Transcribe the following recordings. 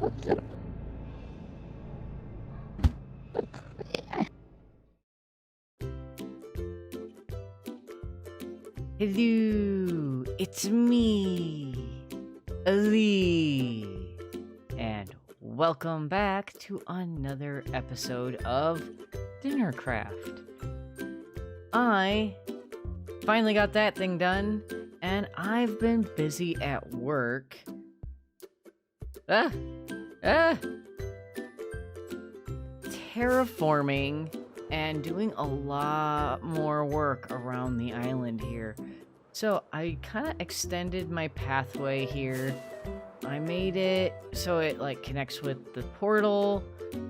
Hello, it's me, Ali, and welcome back to another episode of DinnerCraft. I finally got that thing done, and I've been busy at work. Terraforming and doing a lot more work around the island here. So I kind of extended my pathway here. I made it so it like connects with the portal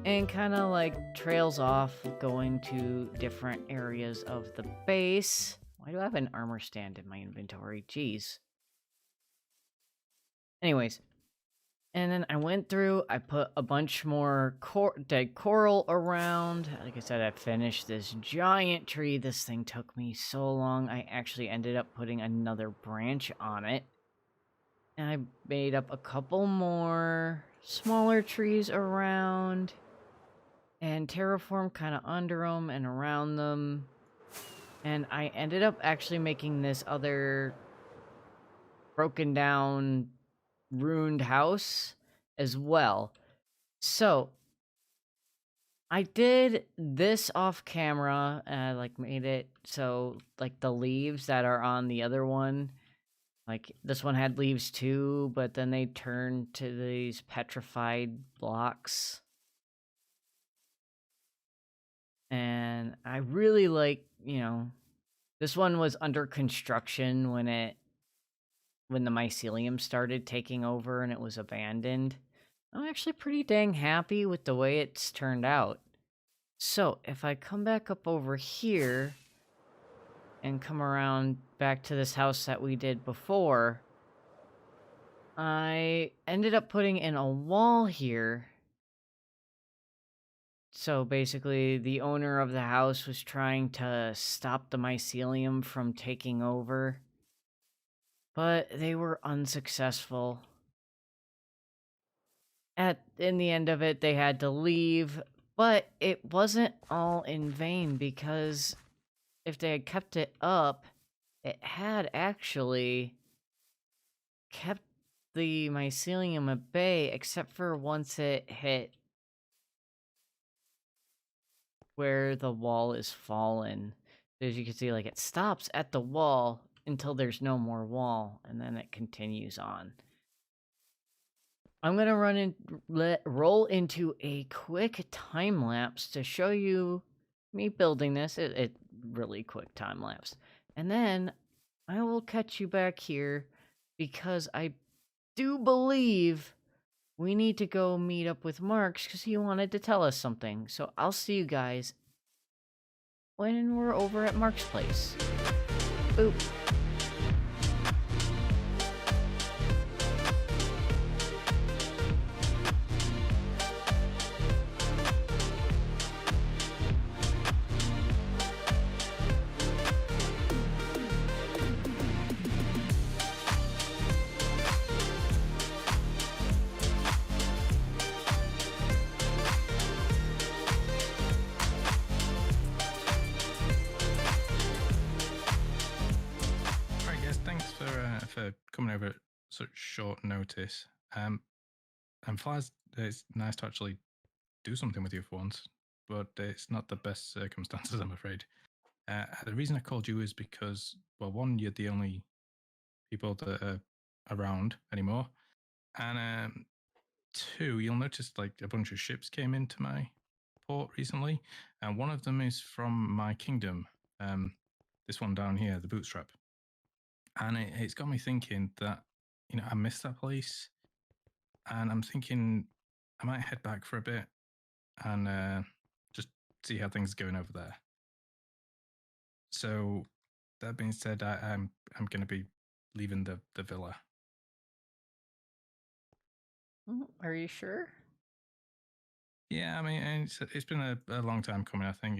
and kind of like trails off going to different areas of the base. Why do I have an armor stand in my inventory? Jeez. Anyways, and then I went through, I put a bunch more dead coral around. Like I said, I finished this giant tree. This thing took me so long. I actually ended up putting another branch on it. And I made up a couple more smaller trees around. And terraform kind of under them and around them. And I ended up actually making this other broken down, ruined house as well. So I did this off camera and I like made it so like the leaves that are on the other one, like this one had leaves too, but then they turned to these petrified blocks. And I really like, this one was under construction when the mycelium started taking over and it was abandoned. I'm actually pretty dang happy with the way it's turned out. So, if I come back up over here and come around back to this house that we did before, I ended up putting in a wall here. So basically, the owner of the house was trying to stop the mycelium from taking over, but they were unsuccessful. In the end of it, they had to leave, but it wasn't all in vain because if they had kept it up, it had actually kept the mycelium at bay, except for once it hit where the wall is fallen. As you can see, like it stops at the wall until there's no more wall, and then it continues on. I'm gonna roll into a quick time lapse to show you me building this. It really quick time lapse, and then I will catch you back here because I do believe we need to go meet up with Marks because he wanted to tell us something. So I'll see you guys when we're over at Mark's place. Boop. For coming over at such short notice. And Flaz, it's nice to actually do something with you for once, but it's not the best circumstances, I'm afraid. The reason I called you is because, well, one, you're the only people that are around anymore, and two, you'll notice like a bunch of ships came into my port recently, and one of them is from my kingdom. This one down here, the Bootstrap. And it's got me thinking that, I miss that place. And I'm thinking I might head back for a bit and just see how things are going over there. So that being said, I'm going to be leaving the villa. Are you sure? Yeah, I mean, it's been a long time coming, I think.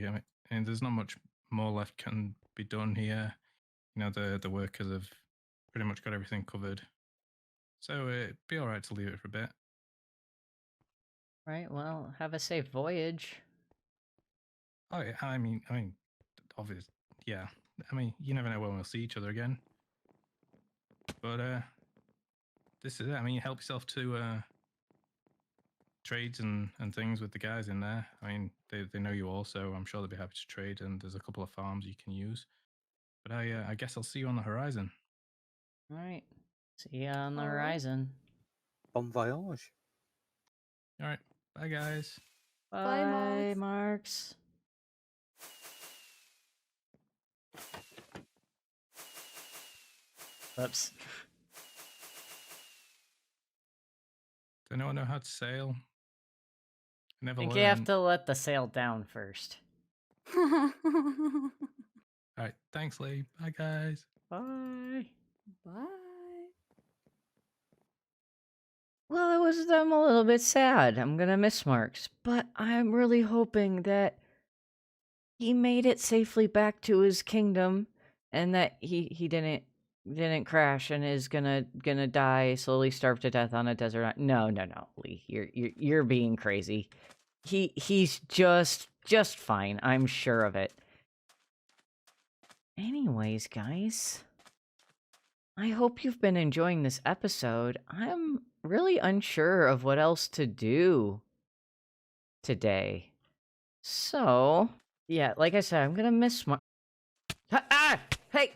And there's not much more left can be done here. The workers have pretty much got everything covered. So it'd be all right to leave it for a bit. Right, well, have a safe voyage. Oh, yeah, I mean, obvious. Yeah, I mean, you never know when we'll see each other again. But this is it. I mean, you help yourself to trades and things with the guys in there. I mean, they know you all, so I'm sure they'll be happy to trade. And there's a couple of farms you can use. But I guess I'll see you on the horizon. Alright. See ya on the All right. horizon. Bon voyage. All right, bye guys. Bye, Marks. Marks. Oops. Does anyone know how to sail? I I never think learned. you have to let the sail down first. All right, thanks, Lee. Bye guys. Bye. Bye. Well, I'm a little bit sad. I'm gonna miss Marks, but I'm really hoping that he made it safely back to his kingdom, and that he didn't crash and is gonna die, slowly starve to death on a desert island. No, Lee, you're being crazy. He's just fine. I'm sure of it. Anyways, guys, I hope you've been enjoying this episode. I'm really unsure of what else to do today. So, yeah, like I said, I'm gonna miss my... Hey!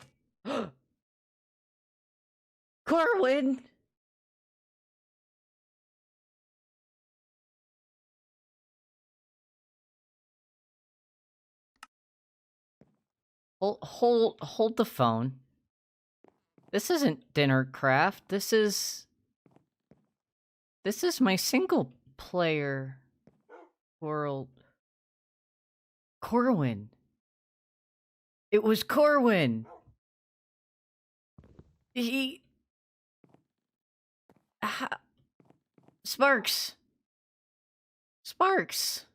Corwin! Hold the phone. This isn't DinnerCraft. This is my single player world. Corwin. It was Corwin. He... Sparks. Sparks.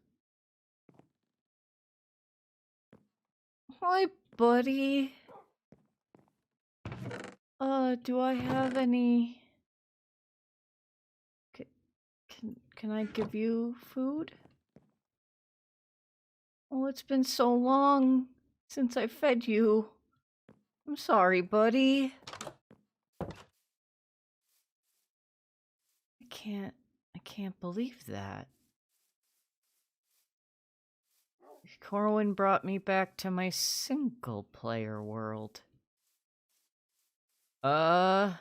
Hi, buddy. Do I have any... Can I give you food? Oh, it's been so long since I fed you. I'm sorry, buddy. I can't believe that. Corwin brought me back to my single player world. Well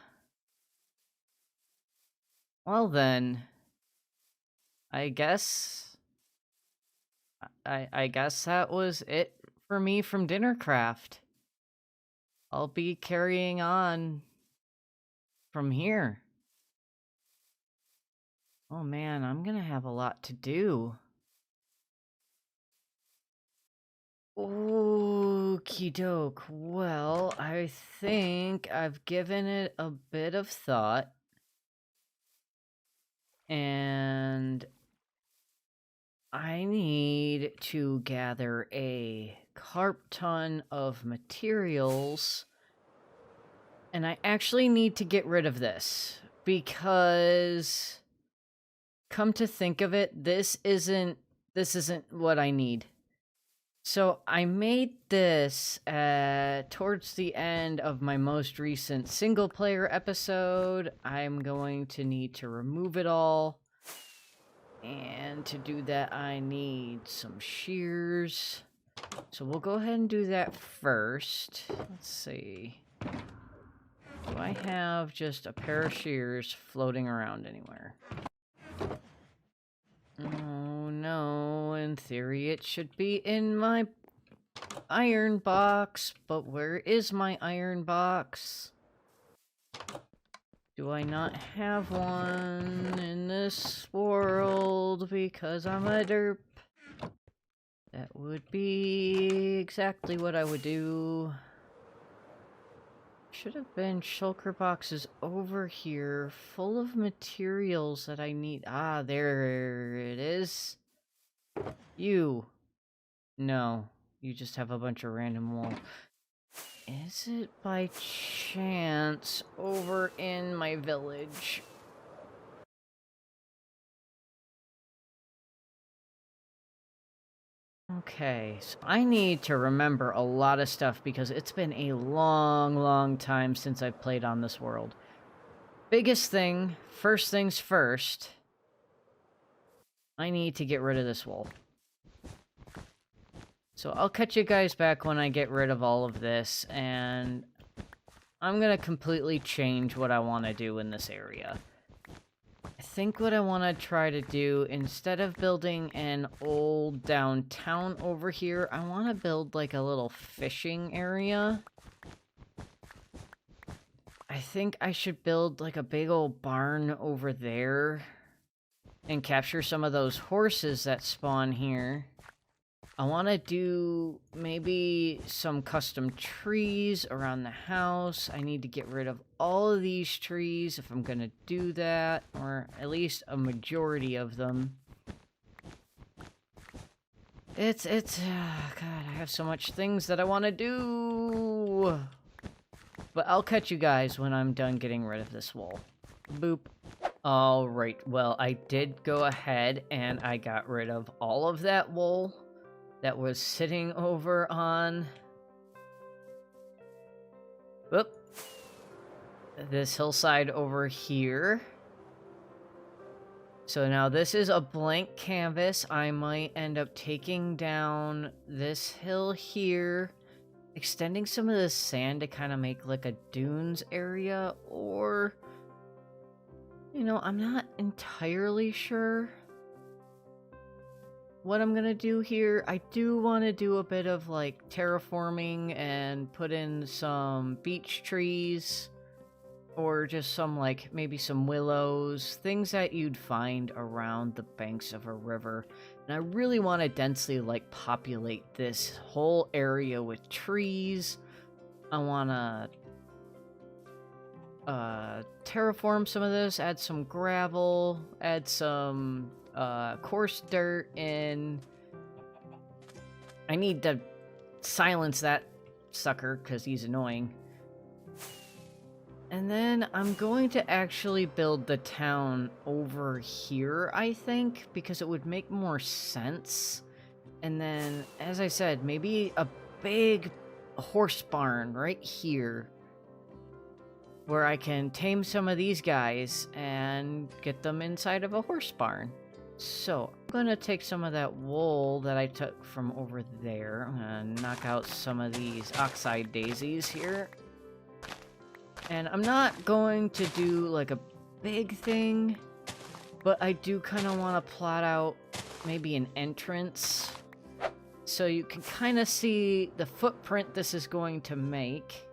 then, I guess I guess that was it for me from DinnerCraft. I'll be carrying on from here. Oh man, I'm gonna have a lot to do. Okie doke. Well, I think I've given it a bit of thought. And I need to gather a carp ton of materials. And I actually need to get rid of this. Because, come to think of it, this isn't what I need. So I made this towards the end of my most recent single player episode. I'm going to need to remove it all. And to do that, I need some shears. So we'll go ahead and do that first. Let's see. Do I have just a pair of shears floating around anywhere? Oh no, in theory it should be in my iron box, but where is my iron box? Do I not have one in this world because I'm a derp? That would be exactly what I would do. Should have been shulker boxes over here, full of materials that I need. Ah, there it is. You. No, you just have a bunch of random wool. Is it by chance over in my village? Okay, so I need to remember a lot of stuff because it's been a long, long time since I've played on this world. Biggest thing, first things first, I need to get rid of this wool. So I'll catch you guys back when I get rid of all of this, and I'm gonna completely change what I want to do in this area. I think what I want to try to do, instead of building an old downtown over here, I want to build like a little fishing area. I think I should build like a big old barn over there and capture some of those horses that spawn here. I want to do maybe some custom trees around the house. I need to get rid of all of these trees if I'm going to do that, or at least a majority of them. God, I have so much things that I want to do. But I'll catch you guys when I'm done getting rid of this wool. Boop. Alright, well, I did go ahead and I got rid of all of that wool that was sitting over on... Whoop. This hillside over here. So now this is a blank canvas. I might end up taking down this hill here, extending some of the sand to kind of make like a dunes area, or... You know, I'm not entirely sure what I'm gonna do here. I do want to do a bit of like terraforming and put in some beech trees, or just some like maybe some willows, things that you'd find around the banks of a river. And I really want to densely like populate this whole area with trees. I want to terraform some of this, add some gravel, add some coarse dirt in. I need to silence that sucker because he's annoying. And then I'm going to actually build the town over here, I think, because it would make more sense. And then, as I said, maybe a big horse barn right here, where I can tame some of these guys and get them inside of a horse barn. So, I'm gonna take some of that wool that I took from over there. I'm gonna knock out some of these oxide daisies here. And I'm not going to do like a big thing, but I do kind of want to plot out maybe an entrance, so you can kind of see the footprint this is going to make.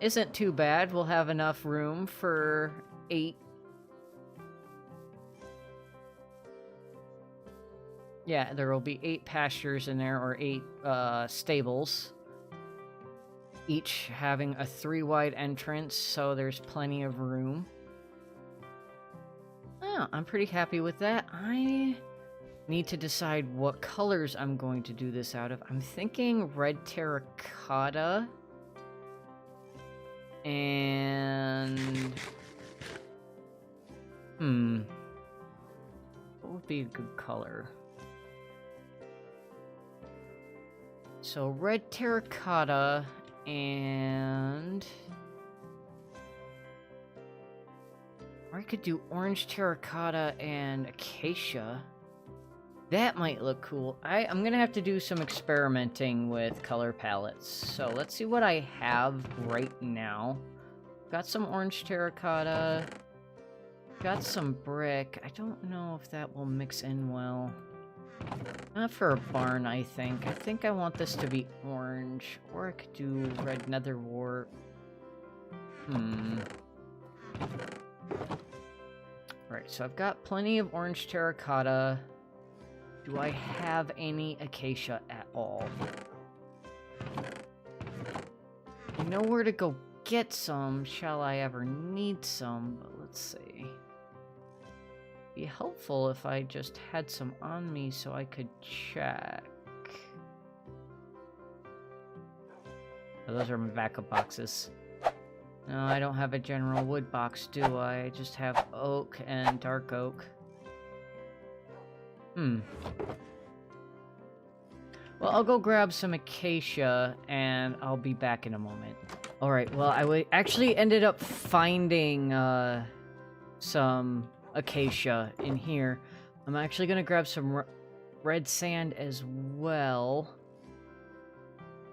Isn't too bad. We'll have enough room for 8. Yeah, there will be 8 pastures in there, or 8 stables. Each having a 3-wide entrance, so there's plenty of room. Oh, I'm pretty happy with that. I need to decide what colors I'm going to do this out of. I'm thinking red terracotta. And... what would be a good color? So red terracotta... And... or I could do orange terracotta and acacia. That might look cool. I'm gonna have to do some experimenting with color palettes. So let's see what I have right now. Got some orange terracotta. Got some brick. I don't know if that will mix in well. Not for a barn, I think. I think I want this to be orange. Or I could do red netherwort. Right, so I've got plenty of orange terracotta. Do I have any acacia at all? I know where to go get some, shall I ever need some, but let's see. Be helpful if I just had some on me so I could check. Oh, those are my backup boxes. No, I don't have a general wood box, do I? I just have oak and dark oak. Well, I'll go grab some acacia, and I'll be back in a moment. Alright, well, I actually ended up finding, some acacia in here. I'm actually gonna grab some red sand as well.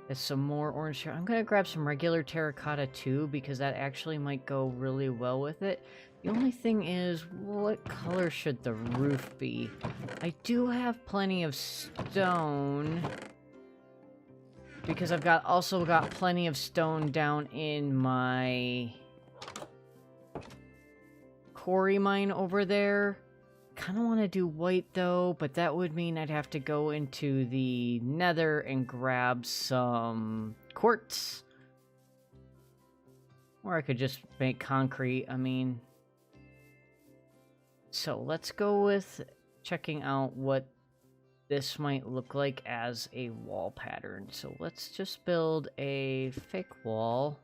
There's some more orange here. I'm gonna grab some regular terracotta too, because that actually might go really well with it. The only thing is, what color should the roof be? I do have plenty of stone, because I've also got plenty of stone down in my quarry mine over there. Kind of want to do white though, but that would mean I'd have to go into the nether and grab some quartz. Or I could just make concrete, I mean. So let's go with checking out what this might look like as a wall pattern. So let's just build a fake wall.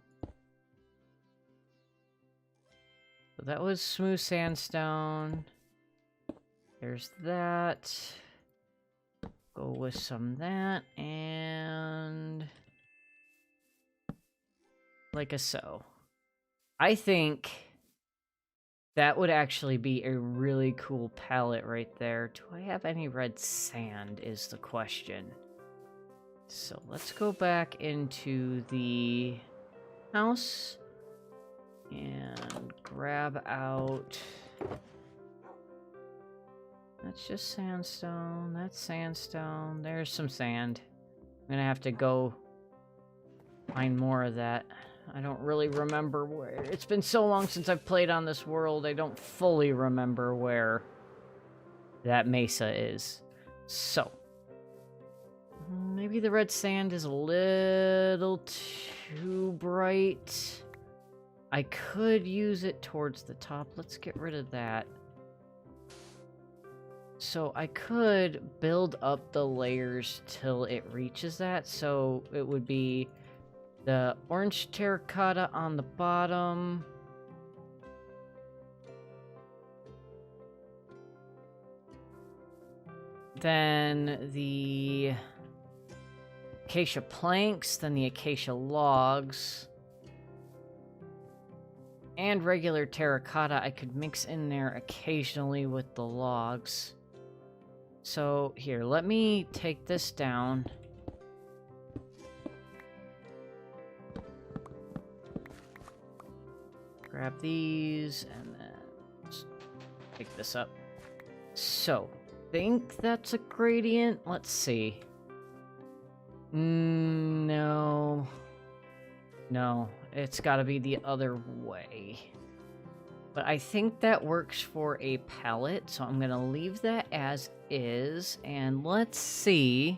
So that was smooth sandstone. There's that. Go with some of that, and like a so. I think that would actually be a really cool palette right there. Do I have any red sand is the question. So let's go back into the house and grab out... That's just sandstone. That's sandstone. There's some sand. I'm gonna have to go find more of that. I don't really remember where. It's been so long since I've played on this world, I don't fully remember where that mesa is. So, maybe the red sand is a little too bright. I could use it towards the top. Let's get rid of that. So I could build up the layers till it reaches that. So it would be the orange terracotta on the bottom. Then the acacia planks, then the acacia logs. And regular terracotta I could mix in there occasionally with the logs. So, here, let me take this down. Grab these, and then just pick this up. So, think that's a gradient? Let's see. No. No, it's gotta be the other way. But I think that works for a palette, so I'm gonna leave that as is, and let's see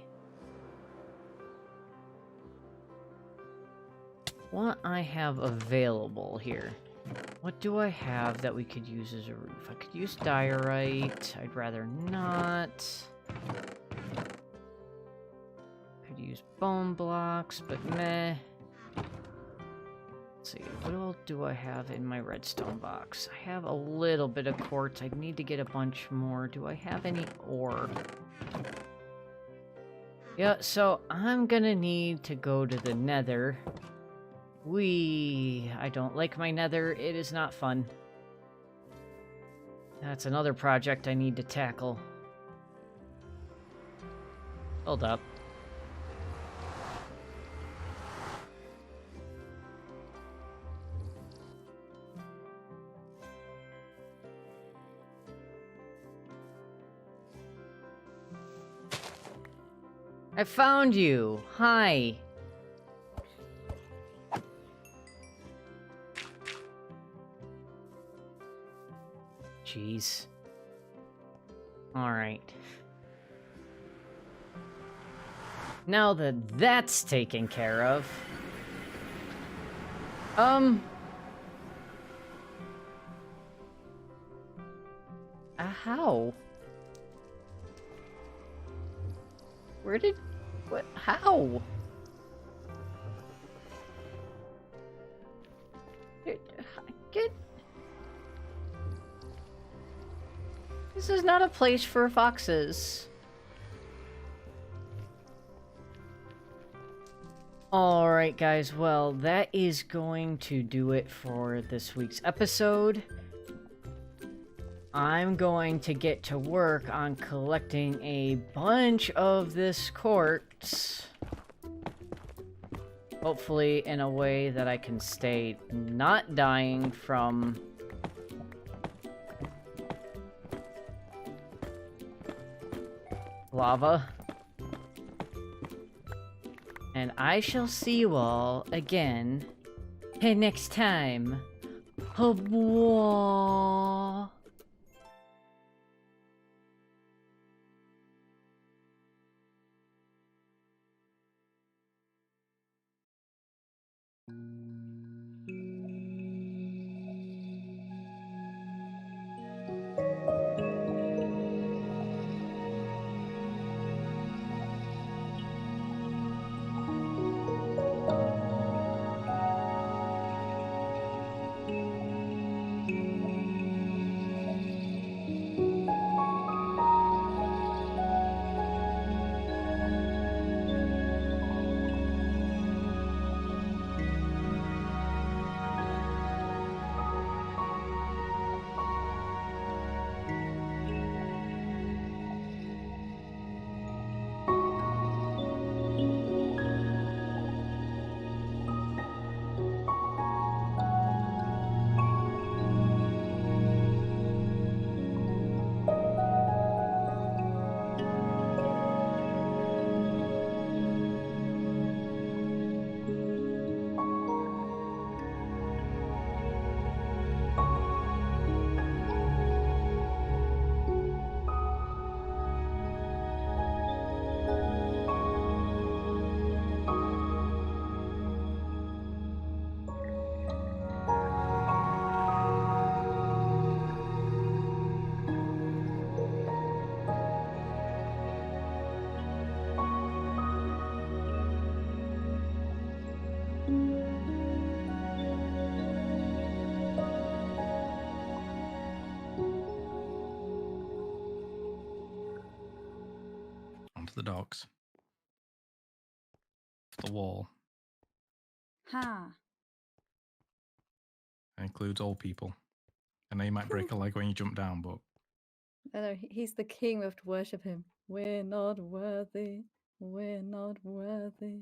what I have available here. What do I have that we could use as a roof? I could use diorite. I'd rather not. Could use bone blocks, but meh. Let's see, what all do I have in my redstone box? I have a little bit of quartz. I need to get a bunch more. Do I have any ore? Yeah, so I'm gonna need to go to the nether. I don't like my nether. It is not fun. That's another project I need to tackle. Hold up. I found you! Hi! Jeez. Alright. Now that that's taken care of... How? Where did... What? How? Get... This is not a place for foxes. Alright, guys, well, that is going to do it for this week's episode. I'm going to get to work on collecting a bunch of this quartz. Hopefully in a way that I can stay not dying from lava. And I shall see you all again next time. Au revoir. Onto the docks. The wall. Ha. That includes all people. I know you might break a leg when you jump down, but No, he's the king. We have to worship him. We're not worthy. We're not worthy.